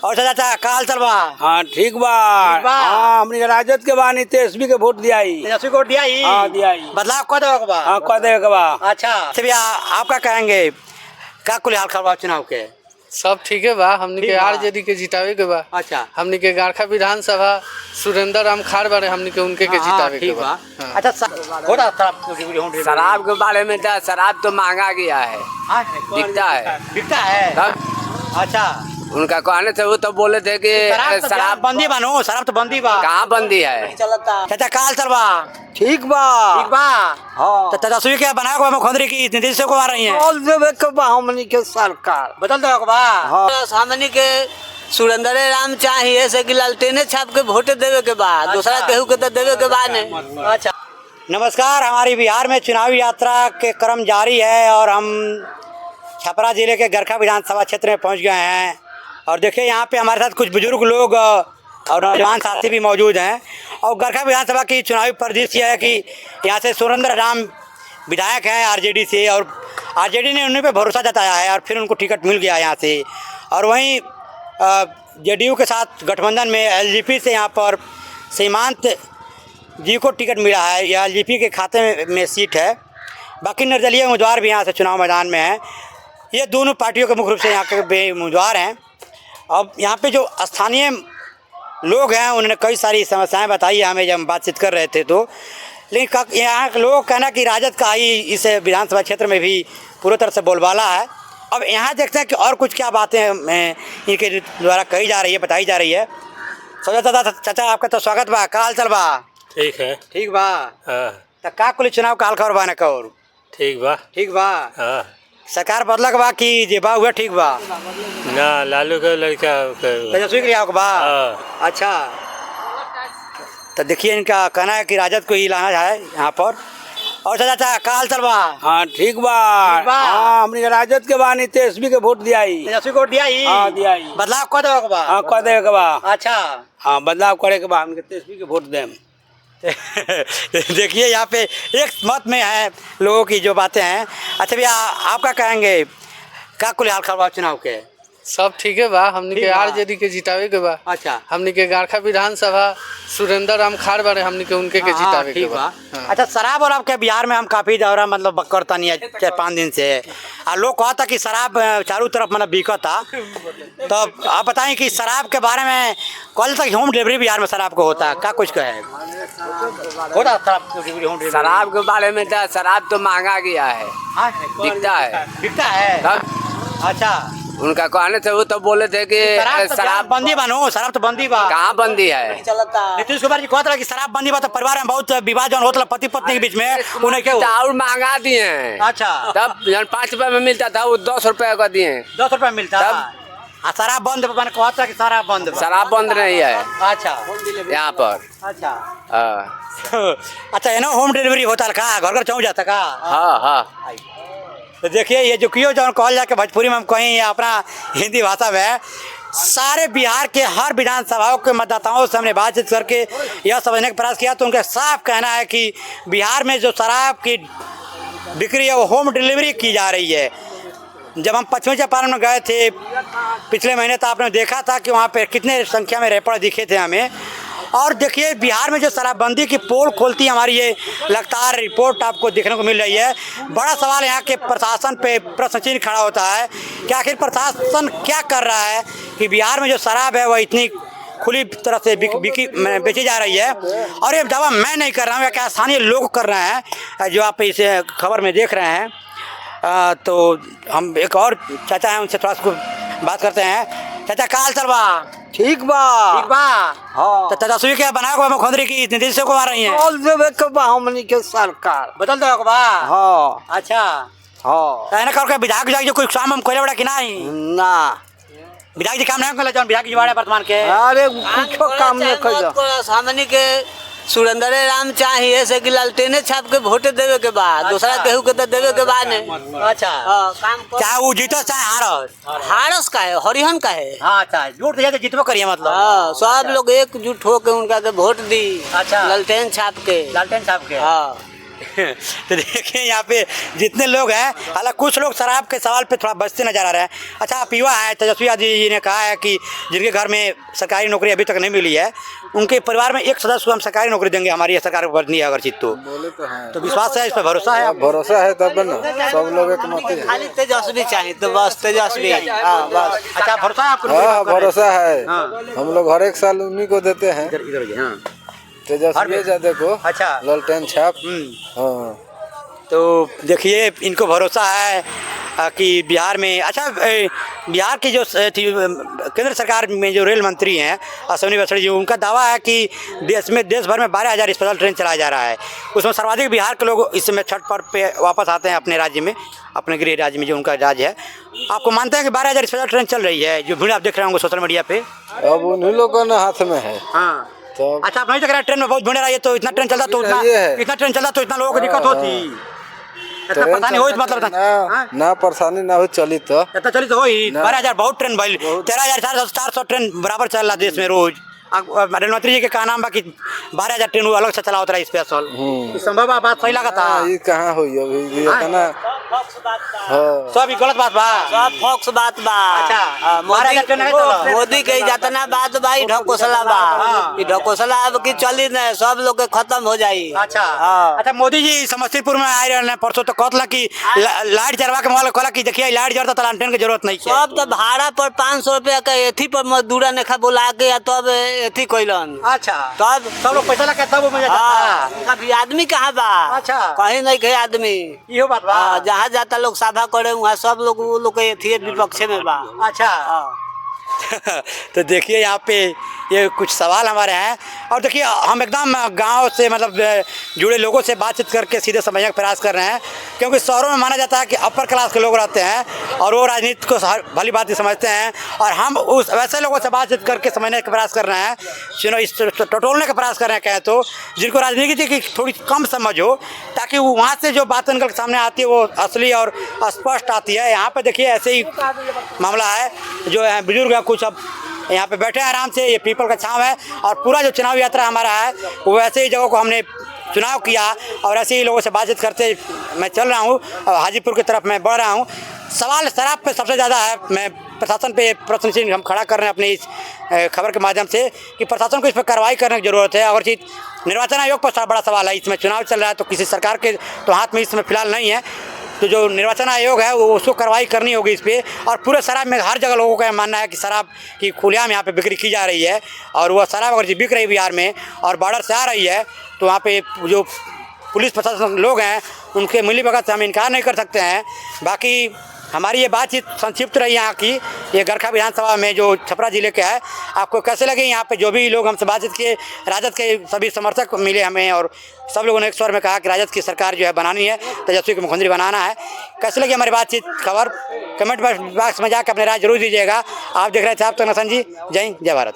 और चाचा का हाल चल बा? हाँ ठीक बा। हाँ हमनी के राजद के बा तेजस्वी के वोट दिया तेजस्वी को दिया ही? हाँ दिया ही। बदलाव कह दे के बा? हाँ कह दे के बा। अच्छा भैया आप क्या कहेंगे, क्या कुल हाल खबर चुनाव के? सब ठीक है बा, हमनी के आरजेडी के जितावे के बा। अच्छा हमनी के गारखा विधानसभा सुरेंद्र राम खाड़ बारे हमनी के उनके के जितावे के बा। अच्छा शराब के बारे में तो शराब तो महंगा गया है, बिकता है। अच्छा उनका कहने थे वो तो बोले थे कि शराब बंदी बनो, शराब तो बंदी बा। कहाँ बंदी है? चाचा काल चल बा? ठीक बा। ठीक बा। तो तेजस्वी के बनाए को मुख्यमंत्री की नीतीश को आ रही है हमनी के सरकार बदल दो बा। हमनी के सुरेंद्र राम चाहिए से कि लालटेने छाप के वोट देवे के बाद दूसरा केहू के तो देवे के बाद नहीं। अच्छा नमस्कार, हमारी बिहार में चुनावी यात्रा के क्रम जारी है और हम छपरा जिले के गरखा विधानसभा क्षेत्र में पहुंच गए हैं। और देखिए यहाँ पे हमारे साथ कुछ बुजुर्ग लोग और नौजवान साथी भी मौजूद हैं। और गरखा विधानसभा की चुनावी परिदृश्य है कि यहाँ से सुरेंद्र राम विधायक हैं आरजेडी से, और आरजेडी ने उन्हीं पे भरोसा जताया है और फिर उनको टिकट मिल गया यहाँ से। और वहीं जेडीयू के साथ गठबंधन में एलजेपी से यहाँ पर सीमांत जी को टिकट मिला है, यह एलजेपी के खाते में सीट है। बाकी निर्दलीय उम्मीदवार भी यहाँ से चुनाव मैदान में हैं। ये दोनों पार्टियों के मुख्य रूप से यहाँ के उम्मीदवार हैं। अब यहाँ पे जो स्थानीय लोग हैं उन्होंने कई सारी समस्याएं बताई हमें जब हम बातचीत कर रहे थे तो, लेकिन यहाँ के लोग कहना कि राजद का ही इस विधानसभा क्षेत्र में भी पूरी तरह से बोलबाला है। अब यहाँ देखते हैं कि और कुछ क्या बातें इनके द्वारा कही जा रही है, बताई जा रही है। चाचा आपका तो स्वागत बा, का हाल चल बा? ठीक है। ठीक बा। तो का कुल चुनाव का हाल खबर बा? न ठीक बा। ठीक बा। सरकार बदलक बा कि जे बा हुआ ठीक बा? ना लालू के लड़का तेजस्वी के बा। अच्छा तो देखिए इनका कहना है कि राजद को ही लाना है यहाँ पर। और चाचा का हाल चल बा? हाँ ठीक बा। हाँ हमनी के राजद के बा तेजस्वी के वोट दिया ही। तेजस्वी को दिया ही? हाँ दिया ही। बदलाव कह दे के बा? हाँ कह दे के बा। अच्छा हाँ बदलाव करे के बा, हमके तेजस्वी के वोट देम। देखिए यहाँ पे एक मत में है लोगों की जो बातें हैं। अच्छा भैया आप क्या कहेंगे, क्या कुल हाल खबर चुनाव के? सब ठीक है बा, हमनी के आरजेडी के जितावे के बा। अच्छा हमनी के गारखा विधानसभा सुरेंद्र राम खाड़ बारे हमनी के उनके के जितावे के बा। अच्छा शराब और आपके बिहार में हम काफ़ी दौरा मतलब करता नहीं है 4-5 दिन से, और लोग कहता कि शराब चारों तरफ मतलब बिकता। तो आप बताएं कि शराब के बारे में कल तक होम डिलीवरी बिहार में शराब को होता है, क्या कुछ कहे होता शराब के बारे में तो शराब तो महंगा गया है, बिकता है। अच्छा उनका कहने थे वो तो बोले थे कि शराब बंदी बनो, शराब तो बंदी बा। कहाँ बंदी है? नीतीश कुमार जी कहते कि शराब बंदी बा तो परिवार में बहुत विवाद जौन होता पति पत्नी के बीच में उन्हें क्यों और महंगा दिए हैं। अच्छा तब जब 5 रुपए में मिलता था वो 10 रुपए का दिए। 10 रुपए मिलता था। शराब बंद मैंने कहता कि शराब बंद? शराब बंद नहीं है। अच्छा यहाँ पर। अच्छा अच्छा है ना, होम डिलीवरी होता है का, घर घर चौंक जाता का? हाँ हाँ। तो देखिए ये जो क्यों जो कॉल जाके भोजपुरी में हम कहीं अपना हिंदी भाषा में सारे बिहार के हर विधानसभाओं के मतदाताओं से हमने बातचीत करके यह समझने का प्रयास किया तो उनका साफ कहना है कि बिहार में जो शराब की बिक्री है वो होम डिलीवरी की जा रही है। जब हम पश्चिमी चंपारण में गए थे पिछले महीने तो आपने देखा था कि वहाँ पे कितने संख्या में रैपर दिखे थे हमें। और देखिए बिहार में जो शराबबंदी की पोल खोलती हमारी ये लगातार रिपोर्ट आपको देखने को मिल रही है। बड़ा सवाल यहाँ के प्रशासन पे प्रश्न चिन्ह खड़ा होता है कि आखिर प्रशासन क्या कर रहा है कि बिहार में जो शराब है वह इतनी खुली तरह से बेची जा रही है। और ये दावा मैं नहीं कर रहा हूँ, या क्या स्थानीय लोग कर रहे हैं जो आप इसे खबर में देख रहे हैं। तो हम एक और चाचा हैं उनसे थोड़ा सा बात करते हैं। चाचा का हाल चल बा? ठीक बा। ठीक बा। हाँ तो तेजस्वी के बनाए को मुख्यमंत्री की नीतीश को आ रही है हमनी के सरकार बदल दो बा। हाँ अच्छा हाँ कहना करके विधायक जो कोई काम हम कोई बड़ा कि नहीं ना विधायक जी काम नहीं कर विधायक जी वर्तमान के? अरे कुछ काम नहीं कर। हमनी के सुरेंद्र राम चाहिए से कि लालटेने छाप के वोट देवे के बाद दूसरा केहू के तो देवे के बाद नहीं। अच्छा चाहे वो जीतो चाहे हारस का है, हरिहन का है। हाँ अच्छा वोट दिया तो जीतबो करिए मतलब। हाँ सब लोग एकजुट होके उनका के वोट दी। अच्छा लालटेन छाप के। लालटेन छाप के। हाँ तो देखिए यहाँ पे जितने लोग हैं, हालांकि कुछ लोग शराब के सवाल पे थोड़ा बचते नजर आ रहे हैं। अच्छा, आप युवा हैं, तेजस्वी यादव जी ने कहा है कि जिनके घर में सरकारी नौकरी अभी तक नहीं मिली है, उनके परिवार में एक सदस्य को हम सरकारी नौकरी देंगे, हमारी ये सरकार बननी है अगर जीत बोले तो हैं। तो विश्वास है, इस पर भरोसा है आप? भरोसा है तब ना, सब लोग एक मत ही है। खाली तेजस्वी चाहिए तो बस तेजस्वी। हाँ बस। अच्छा, भरोसा है आपको? हाँ भरोसा है। हाँ। हम लोग हर एक साल उन्हीं को देते हैं, इधर हाँ। तेजस्वी यादव को। अच्छा। लालटेन छाप। हाँ। तो देखिए इनको भरोसा है कि बिहार में, अच्छा बिहार की जो केंद्र सरकार में जो रेल मंत्री हैं अश्विनी वैष्णव जी, उनका दावा है कि देश भर में 12,000 स्पेशल ट्रेन चलाया जा रहा है। उसमें सर्वाधिक बिहार के लोग इस समय छठ पर्व पे वापस आते हैं अपने राज्य में, अपने गृह राज्य में जो उनका राज्य है। आपको मानते हैं कि 12,000 स्पेशल ट्रेन चल रही है? जो भीड़ आप देख रहे होंगे सोशल मीडिया पे। अब उन्हीं लोगों ने हाथ में है। हाँ। तो अच्छा, आप नहीं देख रहे ट्रेन में बहुत भीड़ रही है, तो इतना ट्रेन चलता तो इतना लोगों को दिक्कत होती, इतना परेशानी हो मतलब ना परेशानी ना हो चली तो इतना चली तो हो ही। 12,000 बहुत ट्रेन भाई, 13,400 ट्रेन बराबर चल रहा देश में रोज। रेल मंत्री जी के कहा नाम बा कि 12,000 ट्रेन अलग से चला होता है स्पेशल। संभव बात सही लगा था? ये कहाँ हुई अभी इतना? सब गलत बात बा, सब फॉक्स बात बा। अच्छा, 12,000 ट्रेन है चलो। मोदी के जितना बात बा ढकोसला बा, ई ढकोसला अब की चली न, सब लोग के खत्म हो जाई। अच्छा। हाँ। अच्छा, मोदी जी समस्तीपुर में आए रहे परसों, तो कहला कि लाइट जलवा के मोबाइल कहला कि देखिए लाइट जलता तो लालटेन की जरूरत नहीं है। सब तो भाड़ा पर 500 रुपया के एथी पर मजदूरा ने खा बुला के या तब एथी कैलन। अच्छा, तब सब लोग पैसा लगा तब मुझे हाँ, कभी आदमी कहाँ बा? अच्छा। कहीं नहीं कहे आदमी। इहो बात बा। हाँ, जहाँ जाता लोग सभा करे वहाँ सब लोग वो लोग के एथी विपक्ष में बा। अच्छा। हाँ। तो देखिए यहाँ पे ये कुछ सवाल हमारे हैं, और देखिए हम एकदम गांव से मतलब जुड़े लोगों से बातचीत करके सीधे समझने का प्रयास कर रहे हैं, क्योंकि शहरों में माना जाता है कि अपर क्लास के लोग रहते हैं और वो राजनीति को भली बात समझते हैं, और हम उस वैसे लोगों से बातचीत करके समझने का प्रयास कर रहे हैं, इस टटोलने का प्रयास कर रहे हैं कहें तो, जिनको राजनीति की थोड़ी कम समझ हो, ताकि वहाँ से जो बात निकल के सामने आती है वो असली और स्पष्ट आती है। यहाँ पे देखिए ऐसे ही मामला है, जो है बुजुर्ग है कुछ, अब यहाँ पे बैठे हैं आराम से, ये पीपल का छांव है, और पूरा जो चुनाव यात्रा हमारा है वो ऐसे ही जगहों को हमने चुनाव किया और ऐसे ही लोगों से बातचीत करते मैं चल रहा हूँ और हाजीपुर की तरफ मैं बढ़ रहा हूँ। सवाल शराब पे सबसे ज़्यादा है। मैं प्रशासन पे प्रश्न चिन्ह हम खड़ा कर रहे हैं अपनी इस खबर के माध्यम से कि प्रशासन को इस पर कार्रवाई करने की ज़रूरत है। और चीज़ निर्वाचन आयोग पर बड़ा सवाल है, इसमें चुनाव चल रहा है तो किसी सरकार के तो हाथ में इस समय फिलहाल नहीं है, तो जो निर्वाचन आयोग है वो उसको कार्रवाई करनी होगी इस पर। और पूरे शराब में हर जगह लोगों का मानना है कि शराब की खुलेआम यहाँ पे बिक्री की जा रही है, और वह शराब अगर बिक रही है बिहार में और बॉर्डर से आ रही है तो वहाँ पे जो पुलिस प्रशासन लोग हैं उनके मिलीभगत से हम इनकार नहीं कर सकते हैं। बाकी हमारी ये बातचीत संक्षिप्त रही यहाँ की, ये गरखा विधानसभा में जो छपरा जिले के है। आपको कैसे लगे यहाँ पे जो भी लोग हमसे बातचीत किए? राजद के सभी समर्थक मिले हमें और सब लोगों ने एक स्वर में कहा कि राजद की सरकार जो है बनानी है, तेजस्वी को मुख्यमंत्री बनाना है। कैसे लगी हमारी बातचीत खबर? कमेंट बॉक्स में जाकर अपने राय जरूर दीजिएगा। आप देख रहे थे आप तो नसन जी। जय हिंद, जय भारत।